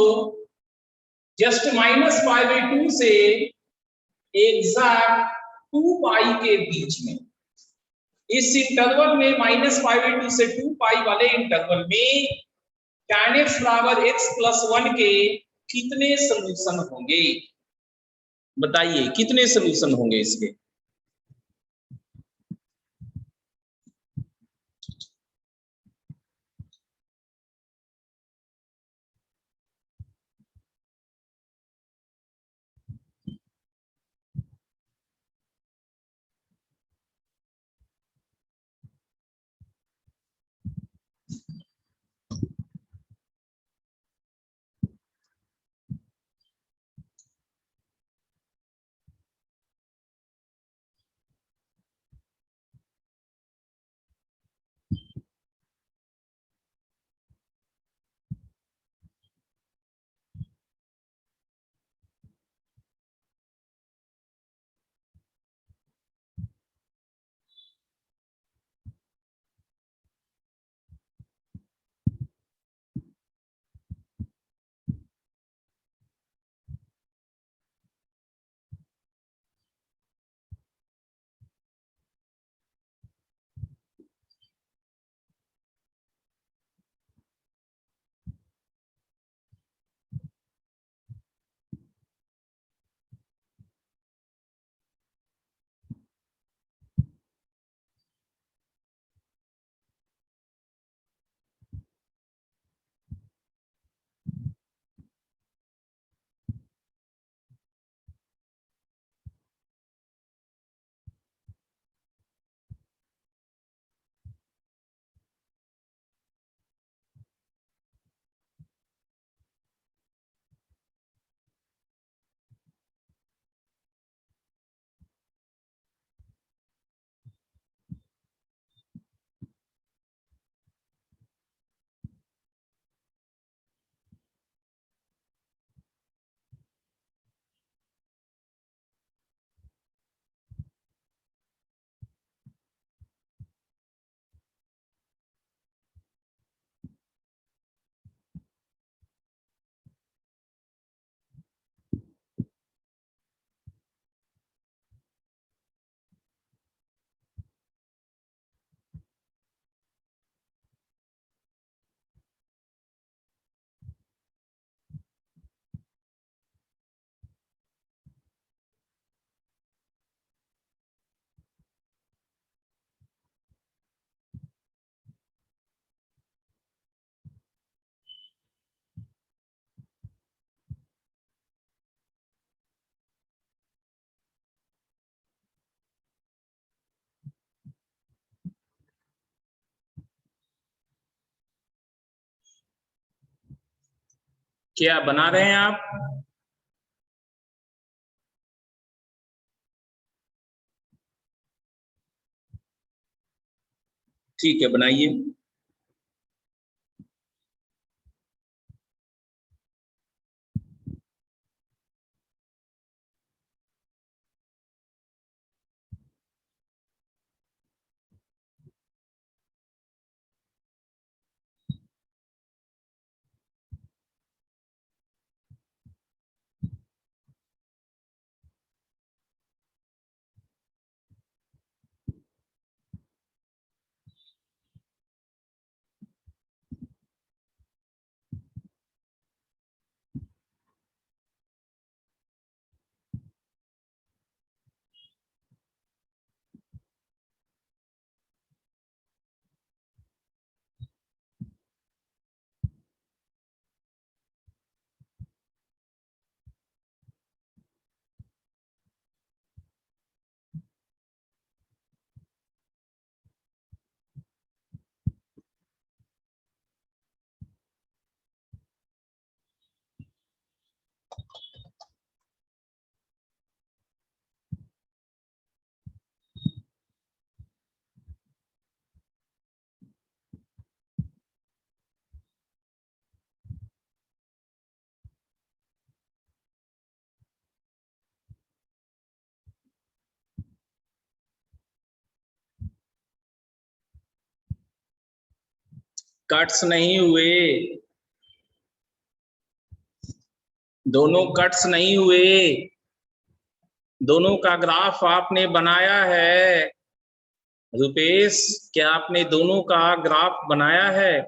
जस्ट -π/2 से एग्जैक्ट 2 पाई के बीच में। इस इंटरवल में -π/2 से 2 पाई वाले इंटरवल में tan x बराबर x प्लस 1 के कितने सोल्यूशन होंगे? बताइए कितने सोल्यूशन होंगे इसके? क्या बना रहे हैं आप? ठीक है, बनाइए। कट्स नहीं हुए, दोनों कट्स नहीं हुए। दोनों का ग्राफ आपने बनाया है रुपेश, क्या आपने दोनों का ग्राफ बनाया है?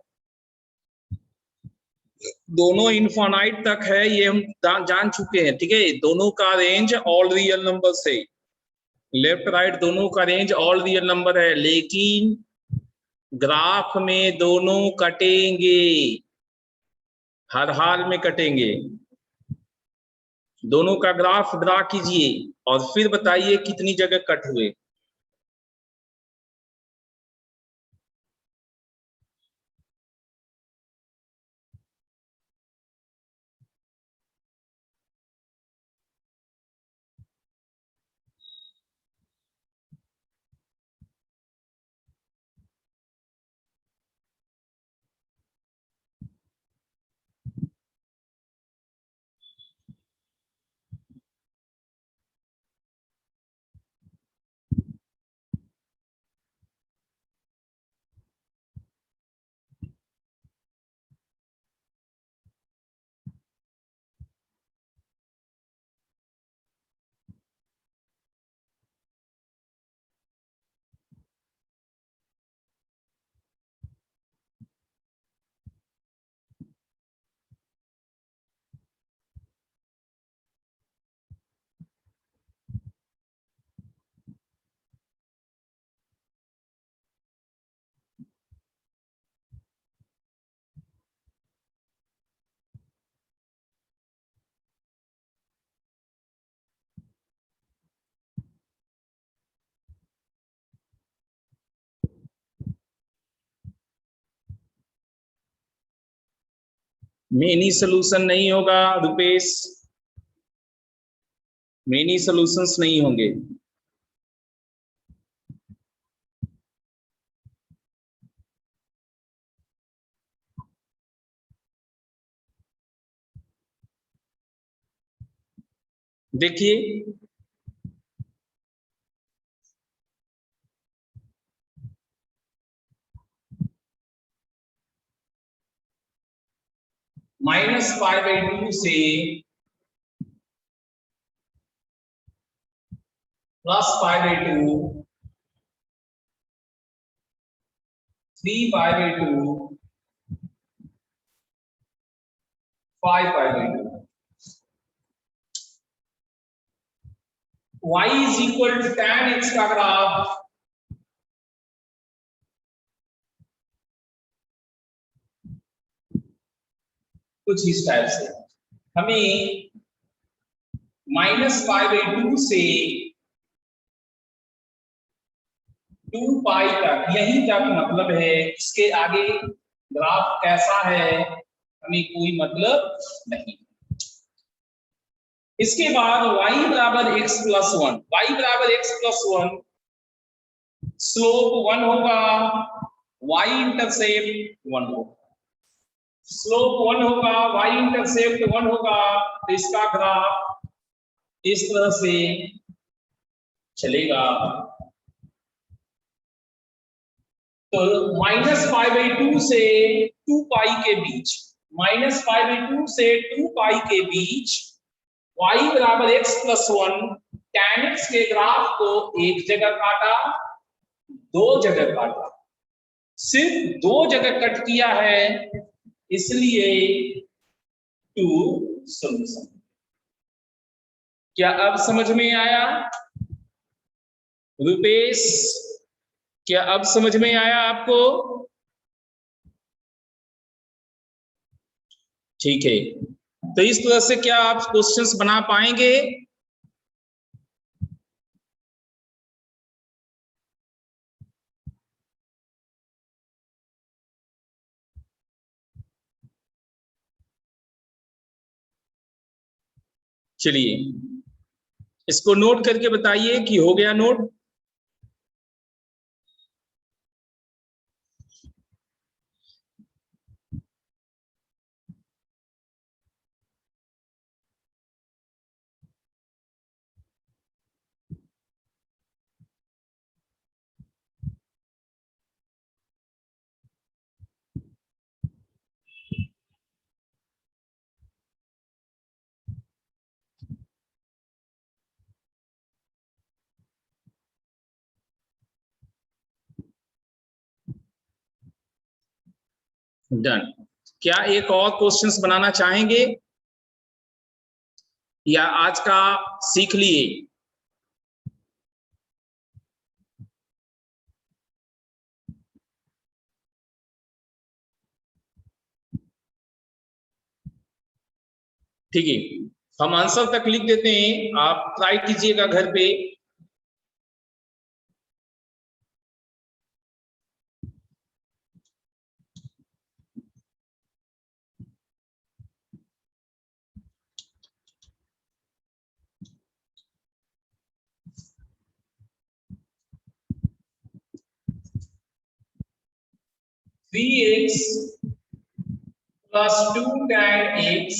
दोनों इनफाइनाइट तक है, ये हम जान चुके हैं, ठीक है। दोनों का रेंज ऑल रियल नंबर से, लेफ्ट राइट दोनों का रेंज ऑल रियल नंबर है, लेकिन ग्राफ में दोनों कटेंगे, हर हाल में कटेंगे। दोनों का ग्राफ ड्रा कीजिए और फिर बताइए कितनी जगह कट हुए। मेनी सोल्यूशन नहीं होगा रुपेश, मेनी सॉल्यूशंस नहीं होंगे। देखिए -π/2 से +π/2, 3π/2, 5π/2। y is equal to tan x का ग्राफ कुछ इस टाइप से, हमें -π/2 से 2π तक, यहीं तक मतलब है, इसके आगे ग्राफ कैसा है हमें कोई मतलब नहीं। इसके बाद y बराबर x प्लस 1, y बराबर x प्लस 1, स्लोप 1 होगा, y इंटरसेप्ट 1 होगा, स्लोप 1 होगा, y इंटरसेप्ट 1 होगा, तो इसका ग्राफ इस तरह से चलेगा। तो -π/2 से 2π के बीच, -π/2 से 2π के बीच y बराबर x+1 tan x के ग्राफ को एक जगह काटा, दो जगह काटा, सिर्फ दो जगह कट किया है, इसलिए 2 सॉल्यूशन। क्या अब समझ में आया रुपेश? क्या अब समझ में आया आपको? ठीक है, तो इस तरह से क्या आप क्वेश्चंस बना पाएंगे? चलिए इसको नोट करके बताइए कि हो गया नोट। डन। क्या एक और क्वेश्चंस बनाना चाहेंगे या आज का सीख लिए? ठीक है, हम आंसर तक लिख देते हैं, आप ट्राई कीजिएगा घर पे। Three x plus 2 tan x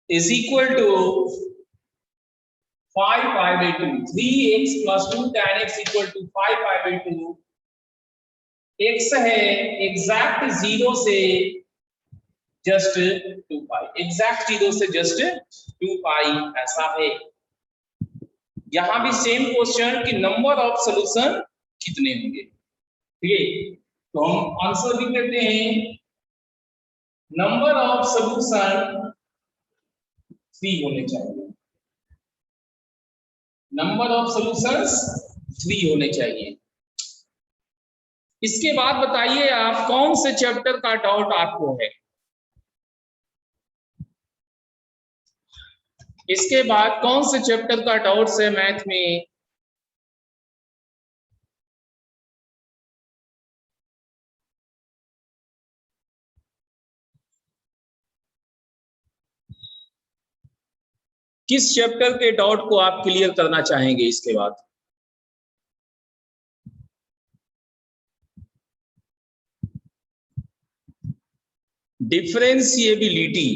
is equal to 5π/2। 3x plus 2 tan x equal to 5π/2। x है एग्जैक्ट 0 से जस्ट 2π, एग्जैक्ट 0 से जस्ट 2π ऐसा है। यहां भी सेम क्वेश्चन कि नंबर ऑफ सॉल्यूशन कितने होंगे। ठीक है, तो हम आंसर लिख देते हैं, नंबर ऑफ सॉल्यूशन 3 होने चाहिए, नंबर ऑफ सॉल्यूशंस 3 होने चाहिए। इसके बाद बताइए आप कौन से चैप्टर का डाउट आपको है? इसके बाद कौन से चैप्टर का डाउट है मैथ में? किस चैप्टर के डाउट को आप क्लियर करना चाहेंगे इसके बाद? डिफरेंशिएबिलिटी।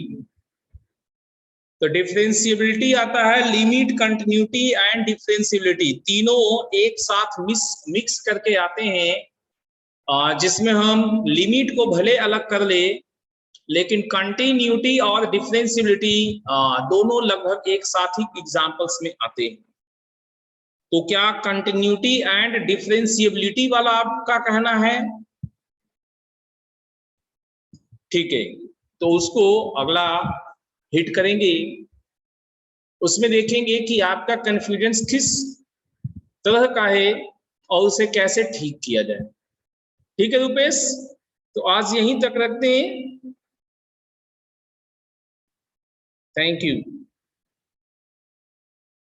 तो डिफरेंशिएबिलिटी आता है, लिमिट, कंटिन्यूटी एंड डिफरेंशिएबिलिटी, तीनों एक साथ मिक्स करके आते हैं, जिसमें हम लिमिट को भले अलग कर ले, लेकिन कंटिन्यूटी और डिफरेंशिएबिलिटी दोनों लगभग एक साथ ही एग्जांपल्स में आते हैं। तो क्या कंटिन्यूटी एंड डिफरेंशिएबिलिटी वाला आपका कहना है? ठीक है, तो उसको अगला हिट करेंगे, उसमें देखेंगे कि आपका कन्फ्यूजन किस तरह का है और उसे कैसे ठीक किया जाए। ठीक है रुपेश, तो आज यहीं तक रखते हैं। Thank you.